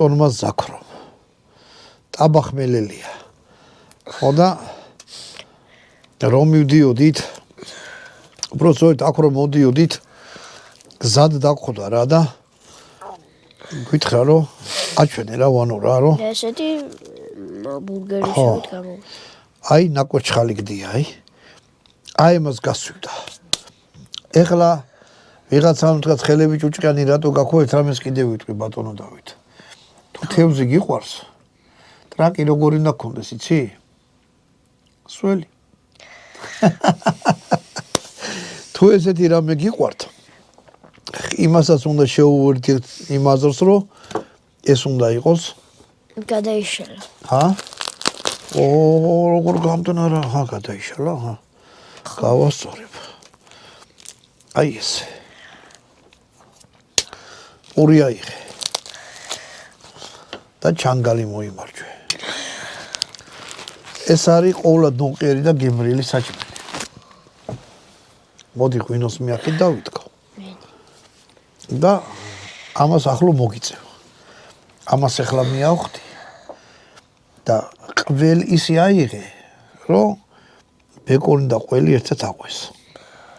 ბატონმა ზაქრომ. ტაბახმელელია. ხო და რომ მივდიოდით, უბრალოდ აქ რომ მოდიოდით, გზად დაგხვდა რა და გითხრა რომ აჩვენე რა ვანო რა რომ ესეთი ბურგერიშევით გამოვიდა. აი ნაკოჩხალი გდია აი მას გასვივდა. ეხლა ვიღაცამ თქვა ხელები ჭუჭყიანი რატო გაქოეთ რამეს კიდე ვიტყვი ბატონო დავით. თუ თევზი გიყვარს ტრაკი როგორ უნდა გქონდეს იცი? სველი. თუ ესეთი რამე გიყვართ იმასაც უნდა შეუვერდეთ იმ აზრს რომ ეს უნდა იყოს გადაიშალა. ჰა? როგორ გამდნა რა ჰა გადაიშალა ჰა. გავასწორებ. აი ესე. ორი აიღე. და ჩანგალი მოიმარჯვე. ეს არის ყოვლად ნოყიერი და გემრიელი საჭმელი. მოდი ღვინოს მიახეთ და ვითქო. და ამას ახლო მოგიწევ. ამას ახლა მიავხდი და ყველ ისე აიღე, რომ ბეკონი და ყველი ერთად აყვეს.